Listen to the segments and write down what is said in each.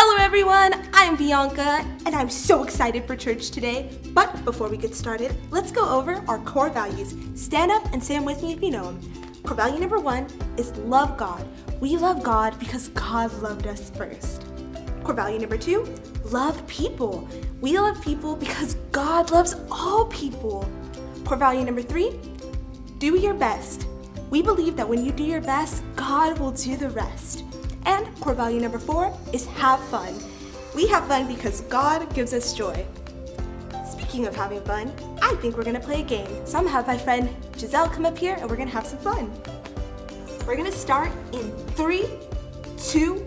Hello everyone, I'm Bianca, and I'm so excited for church today. But before we get started, let's go over our core values. Stand up and say them with me if you know them. Core value number 1 is love God. We love God because God loved us first. Core value number 2, love people. We love people because God loves all people. Core value number 3, do your best. We believe that when you do your best, God will do the rest. And core value number 4 is have fun. We have fun because God gives us joy. Speaking of having fun, I think we're gonna play a game. So I'm gonna have my friend Giselle come up here and we're gonna have some fun. We're gonna start in 3, 2,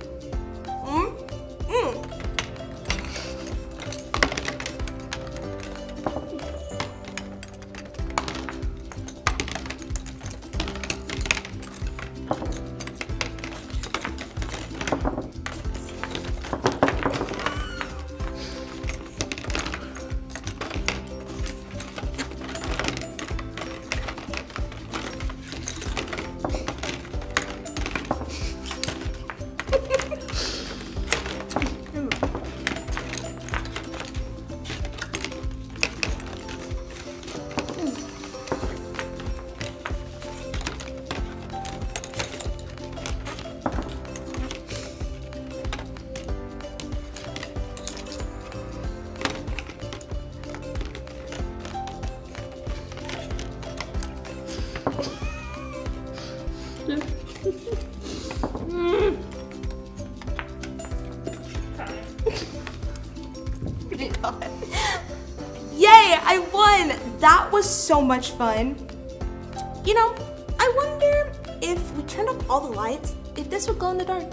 Yay, I won! That was so much fun. You know, I wonder if we turned off all the lights, if this would glow in the dark.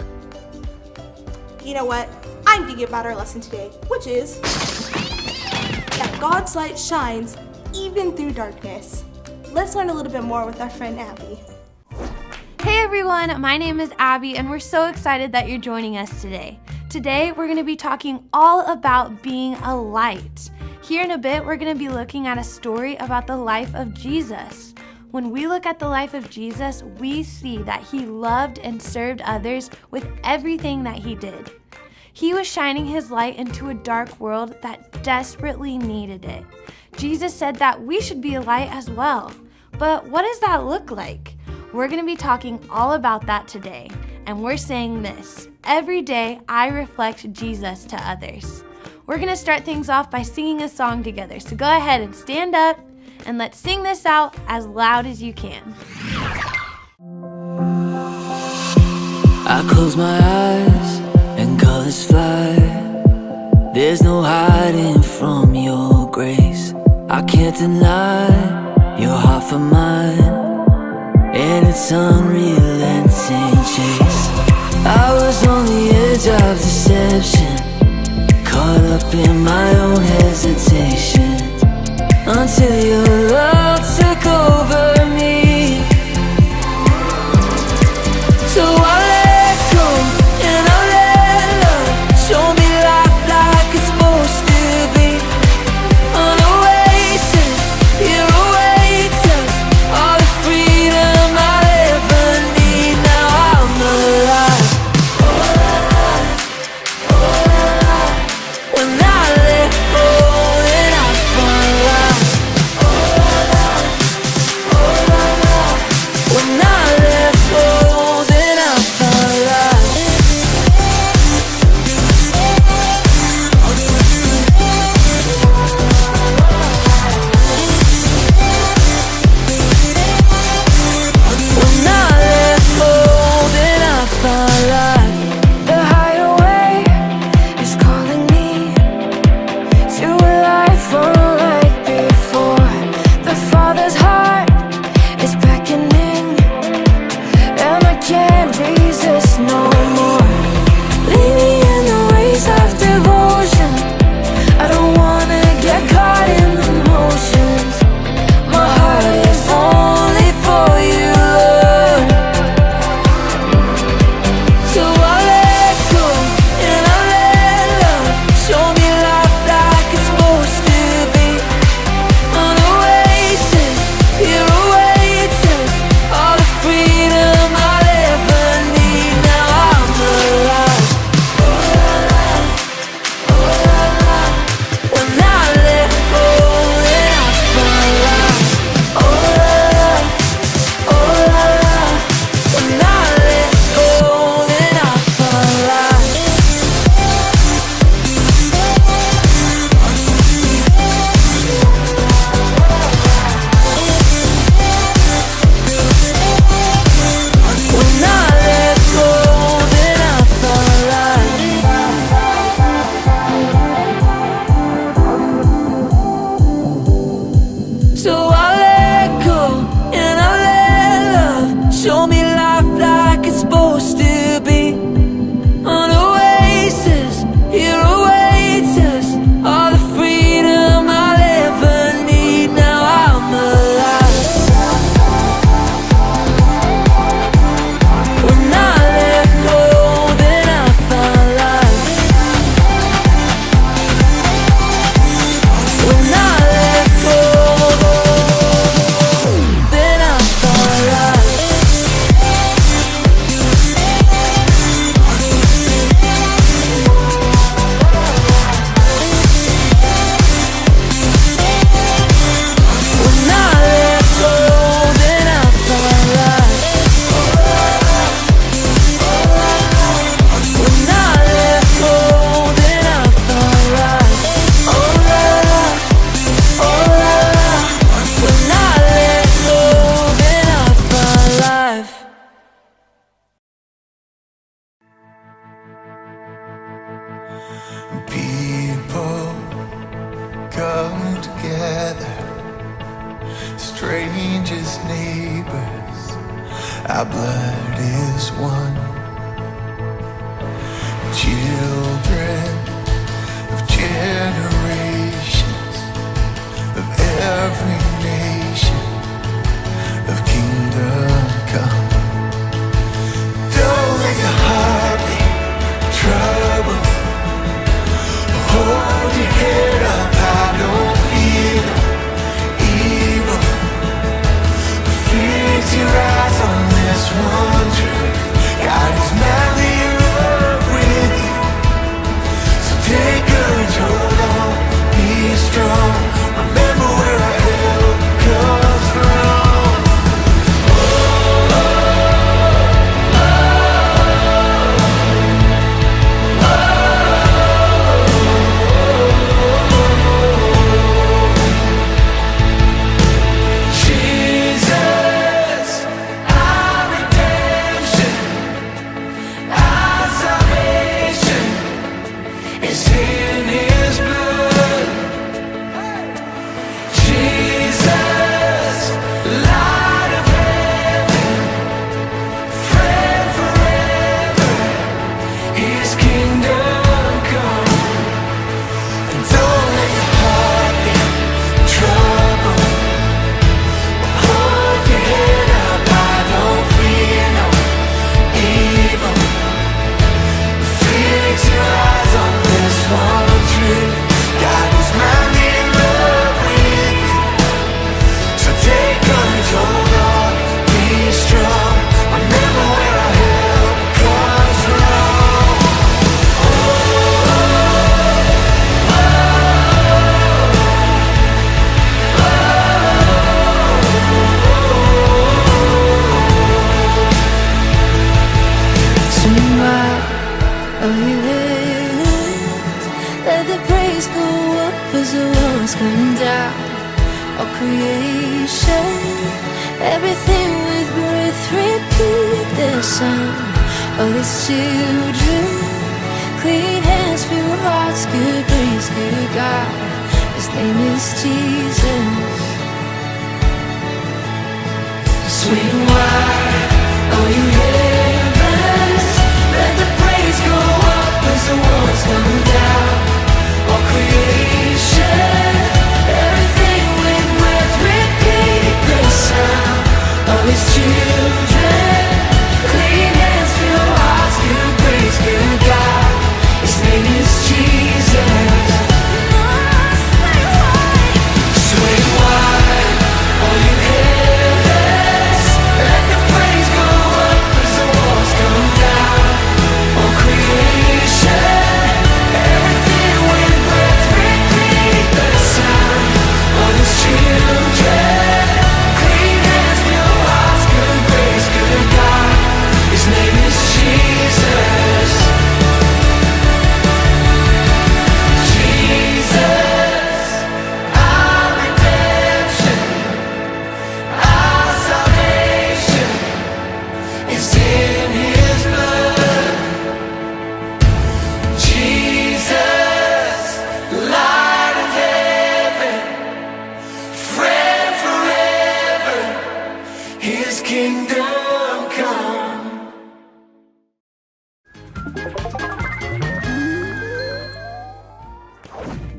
You know what? I'm thinking about our lesson today, which is that God's light shines even through darkness. Let's learn a little bit more with our friend Abby. Hey everyone, my name is Abby and we're so excited that you're joining us today. Today we're going to be talking all about being a light. Here in a bit we're going to be looking at a story about the life of Jesus. When we look at the life of Jesus, we see that he loved and served others with everything that he did. He was shining his light into a dark world that desperately needed it. Jesus said that we should be a light as well. But what does that look like? We're going to be talking all about that today. And we're saying this: every day I reflect Jesus to others. We're going to start things off by singing a song together. So go ahead and stand up and let's sing this out as loud as you can. I close my eyes and colors fly. There's no hiding from your grace. I can't deny your heart for mine, and its unrelenting chase. I was on the edge of deception, caught up in my own hesitation, until your love took over me. So I let go and I let love show me life like it's supposed to be. An oasis, here awaits us, all the freedom I ever need. Now I'm alive, when I let go and I find life. People come together, strangers, neighbors, our blood is one. Children of generations, of every nation, of kingdom come. Don't let your heart be troubled. Hold your head up high, don't fear evil. Fix your eyes on this one truth. God is madly in love with you. So take courage, hold on, be strong. Remember where our help comes from.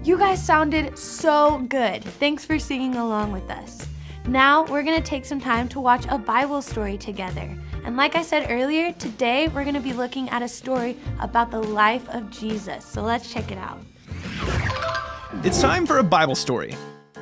You guys sounded so good. Thanks for singing along with us. Now we're going to take some time to watch a Bible story together. And like I said earlier, today we're going to be looking at a story about the life of Jesus. So let's check it out. It's time for a Bible story.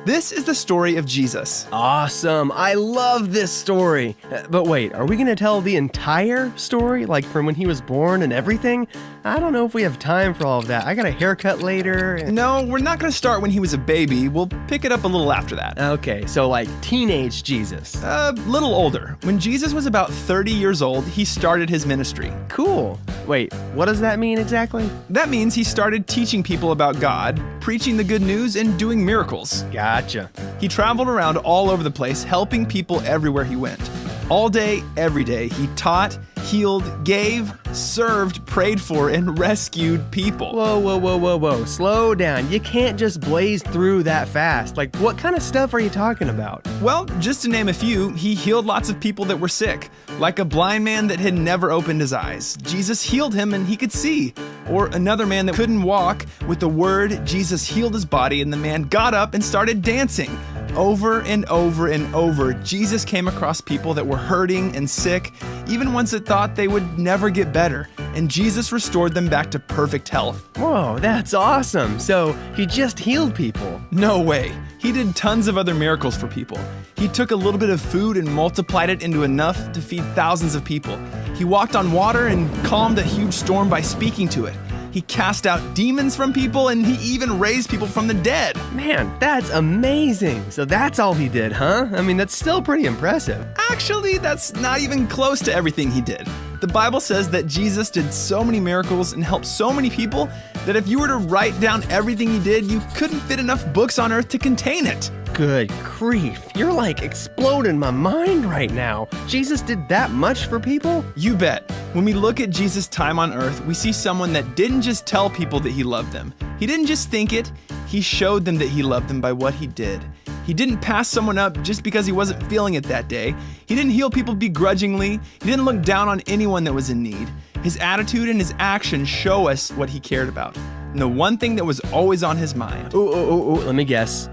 This is the story of Jesus. Awesome. I love this story. But wait, are we going to tell the entire story? Like from when he was born and everything? I don't know if we have time for all of that. I got a haircut later. No, we're not going to start when he was a baby. We'll pick it up a little after that. Okay, so like teenage Jesus. A little older. When Jesus was about 30 years old, he started his ministry. Cool. Wait, what does that mean exactly? That means he started teaching people about God, preaching the good news, and doing miracles. Gotcha. He traveled around all over the place, helping people everywhere he went. All day, every day, he taught, healed, gave, served, prayed for, and rescued people. Whoa. Slow down. You can't just blaze through that fast. Like, what kind of stuff are you talking about? Well, just to name a few, he healed lots of people that were sick, like a blind man that had never opened his eyes. Jesus healed him and he could see. Or another man that couldn't walk. With the word, Jesus healed his body and the man got up and started dancing. Over and over and over, Jesus came across people that were hurting and sick, even ones that thought they would never get better, and Jesus restored them back to perfect health. Whoa, that's awesome. So he just healed people. No way. He did tons of other miracles for people. He took a little bit of food and multiplied it into enough to feed thousands of people. He walked on water and calmed a huge storm by speaking to it. He cast out demons from people, and he even raised people from the dead. Man, that's amazing. So that's all he did, huh? I mean, that's still pretty impressive. Actually, that's not even close to everything he did. The Bible says that Jesus did so many miracles and helped so many people that if you were to write down everything he did, you couldn't fit enough books on earth to contain it. Good grief. You're like exploding my mind right now. Jesus did that much for people? You bet. When we look at Jesus' time on earth, we see someone that didn't just tell people that he loved them. He didn't just think it, he showed them that he loved them by what he did. He didn't pass someone up just because he wasn't feeling it that day. He didn't heal people begrudgingly. He didn't look down on anyone that was in need. His attitude and his actions show us what he cared about. And the one thing that was always on his mind. Ooh, let me guess.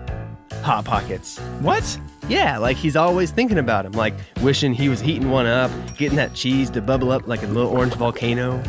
Hot Pockets. What? Yeah, like he's always thinking about him, like wishing he was heating one up, getting that cheese to bubble up like a little orange volcano.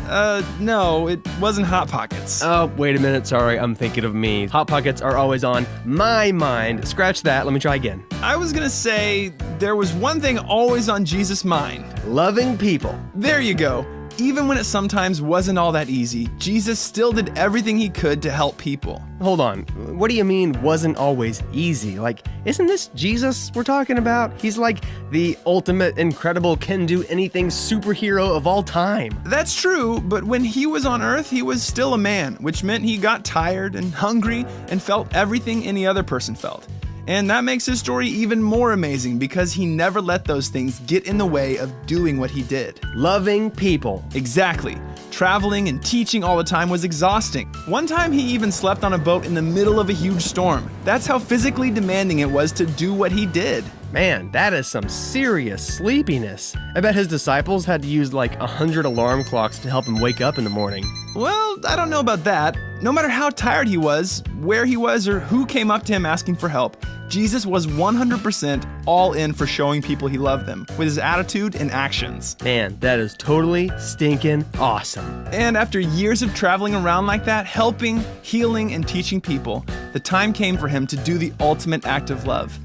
No, it wasn't Hot Pockets. Oh, wait a minute, sorry, I'm thinking of me. Hot Pockets are always on my mind. Scratch that, let me try again. I was gonna say there was one thing always on Jesus' mind. Loving people. There you go. Even when it sometimes wasn't all that easy, Jesus still did everything he could to help people. Hold on, what do you mean wasn't always easy? Like, isn't this Jesus we're talking about? He's like the ultimate incredible can-do-anything superhero of all time. That's true, but when he was on earth, he was still a man, which meant he got tired and hungry and felt everything any other person felt. And that makes his story even more amazing because he never let those things get in the way of doing what he did. Loving people. Exactly. Traveling and teaching all the time was exhausting. One time he even slept on a boat in the middle of a huge storm. That's how physically demanding it was to do what he did. Man, that is some serious sleepiness. I bet his disciples had to use like 100 alarm clocks to help him wake up in the morning. Well, I don't know about that. No matter how tired he was, where he was, or who came up to him asking for help, Jesus was 100% all in for showing people he loved them with his attitude and actions. Man, that is totally stinking awesome. And after years of traveling around like that, helping, healing, and teaching people, the time came for him to do the ultimate act of love.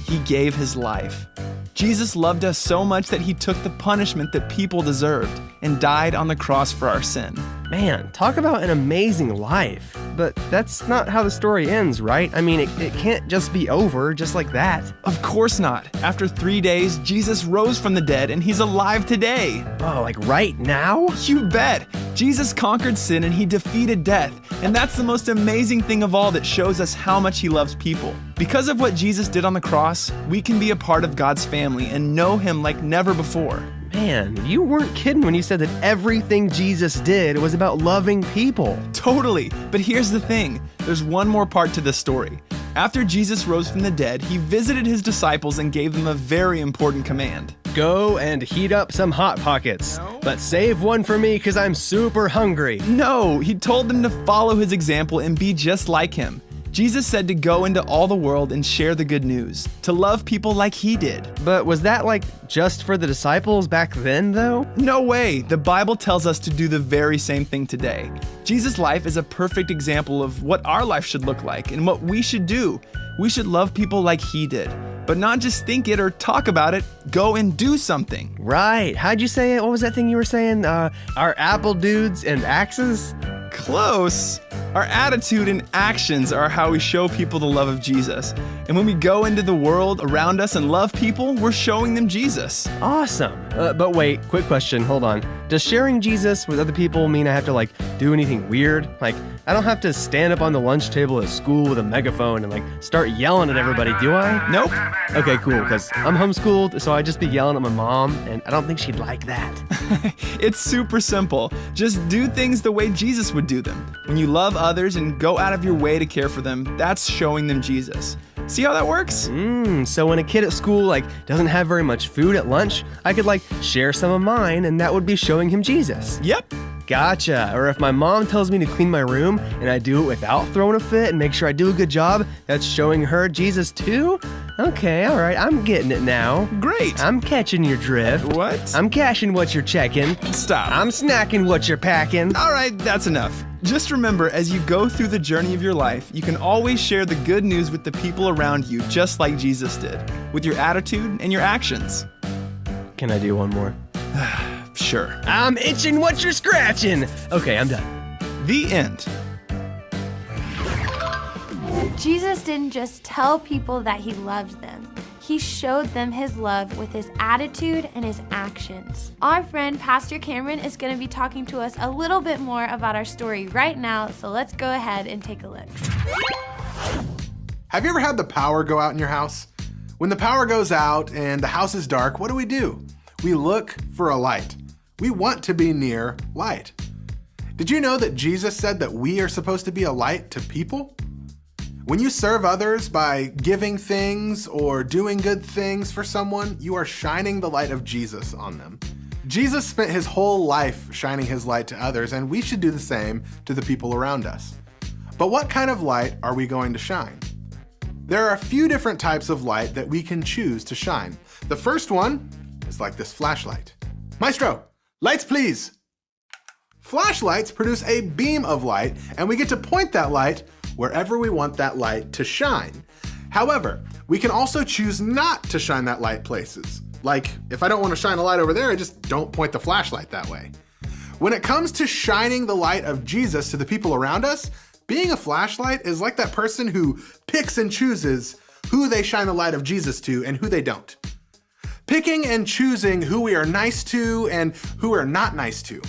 He gave his life. Jesus loved us so much that he took the punishment that people deserved and died on the cross for our sin. Man, talk about an amazing life. But that's not how the story ends, right? I mean, it can't just be over just like that. Of course not. After 3 days, Jesus rose from the dead and he's alive today. Oh, like right now? You bet. Jesus conquered sin and he defeated death. And that's the most amazing thing of all that shows us how much he loves people. Because of what Jesus did on the cross, we can be a part of God's family and know him like never before. Man, you weren't kidding when you said that everything Jesus did was about loving people. Totally. But here's the thing. There's one more part to this story. After Jesus rose from the dead, he visited his disciples and gave them a very important command. Go and heat up some Hot Pockets, but save one for me because I'm super hungry. No, he told them to follow his example and be just like him. Jesus said to go into all the world and share the good news, to love people like he did. But was that like just for the disciples back then, though? No way. The Bible tells us to do the very same thing today. Jesus' life is a perfect example of what our life should look like and what we should do. We should love people like he did, but not just think it or talk about it. Go and do something. Right. How'd you say it? What was that thing you were saying? Our apple dudes and axes? Close. Our attitude and actions are how we show people the love of Jesus. And when we go into the world around us and love people, we're showing them Jesus. Awesome. But wait, quick question, hold on. Does sharing Jesus with other people mean I have to, do anything weird? I don't have to stand up on the lunch table at school with a megaphone and, start yelling at everybody, do I? Nope. Okay, cool, because I'm homeschooled, so I just be yelling at my mom, and I don't think she'd like that. It's super simple. Just do things the way Jesus would do them. When you love others and go out of your way to care for them, that's showing them Jesus. See how that works? So when a kid at school, doesn't have very much food at lunch, I could, share some of mine, and that would be showing him Jesus. Yep. Gotcha. Or if my mom tells me to clean my room and I do it without throwing a fit and make sure I do a good job, that's showing her Jesus too? Okay, all right, I'm getting it now. Great. I'm catching your drift. What? I'm cashing what you're checking. Stop. I'm snacking what you're packing. All right, that's enough. Just remember, as you go through the journey of your life, you can always share the good news with the people around you, just like Jesus did, with your attitude and your actions. Can I do one more? Sure. I'm itching what you're scratching. Okay, I'm done. The end. Jesus didn't just tell people that he loved them. He showed them his love with his attitude and his actions. Our friend Pastor Cameron is going to be talking to us a little bit more about our story right now, so let's go ahead and take a look. Have you ever had the power go out in your house? When the power goes out and the house is dark, what do? We look for a light. We want to be near light. Did you know that Jesus said that we are supposed to be a light to people? When you serve others by giving things or doing good things for someone, you are shining the light of Jesus on them. Jesus spent his whole life shining his light to others, and we should do the same to the people around us. But what kind of light are we going to shine? There are a few different types of light that we can choose to shine. The first one is like this flashlight. Maestro, lights please. Flashlights produce a beam of light, and we get to point that light wherever we want that light to shine. However, we can also choose not to shine that light places. Like, if I don't want to shine a light over there, I just don't point the flashlight that way. When it comes to shining the light of Jesus to the people around us, being a flashlight is like that person who picks and chooses who they shine the light of Jesus to and who they don't. Picking and choosing who we are nice to and who we're not nice to.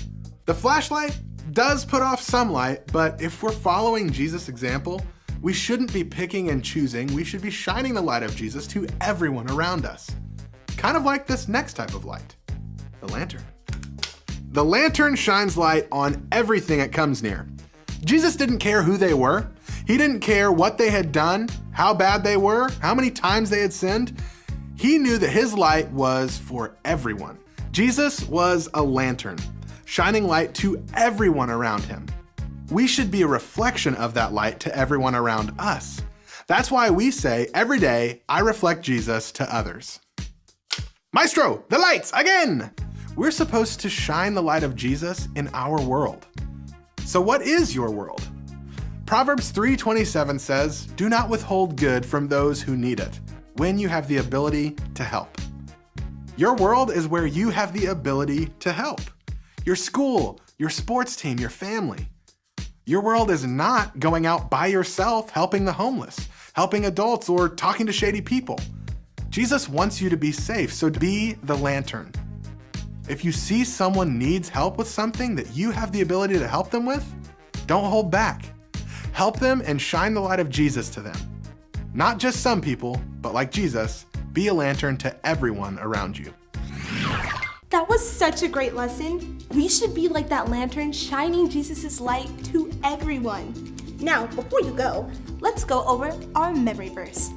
The flashlight does put off some light, but if we're following Jesus' example, we shouldn't be picking and choosing. We should be shining the light of Jesus to everyone around us. Kind of like this next type of light, the lantern. The lantern shines light on everything it comes near. Jesus didn't care who they were. He didn't care what they had done, how bad they were, how many times they had sinned. He knew that his light was for everyone. Jesus was a lantern, shining light to everyone around him. We should be a reflection of that light to everyone around us. That's why we say every day, I reflect Jesus to others. Maestro, the lights again! We're supposed to shine the light of Jesus in our world. So what is your world? Proverbs 3:27 says, "Do not withhold good from those who need it, when you have the ability to help." Your world is where you have the ability to help. Your school, your sports team, your family. Your world is not going out by yourself helping the homeless, helping adults, or talking to shady people. Jesus wants you to be safe, so be the lantern. If you see someone needs help with something that you have the ability to help them with, don't hold back. Help them and shine the light of Jesus to them. Not just some people, but like Jesus, be a lantern to everyone around you. That was such a great lesson. We should be like that lantern shining Jesus' light to everyone. Now, before you go, let's go over our memory verse.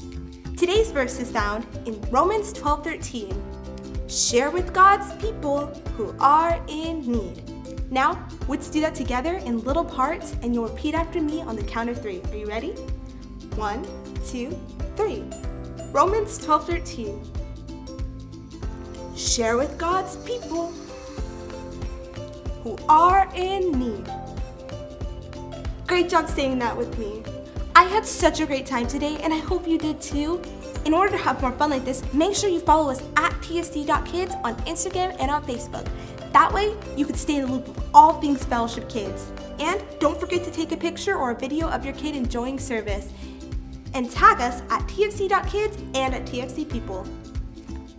Today's verse is found in Romans 12:13. Share with God's people who are in need. Now, let's do that together in little parts, and you'll repeat after me on the count of 3. Are you ready? 1, 2, 3. Romans 12:13. Share with God's people who are in need. Great job saying that with me. I had such a great time today, and I hope you did too. In order to have more fun like this, make sure you follow us at tfc.kids on Instagram and on Facebook. That way, you can stay in the loop of all things Fellowship Kids. And don't forget to take a picture or a video of your kid enjoying service. And tag us at tfc.kids and at tfcpeople.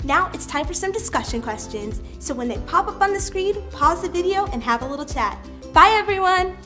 Now it's time for some discussion questions. So when they pop up on the screen, pause the video and have a little chat. Bye everyone!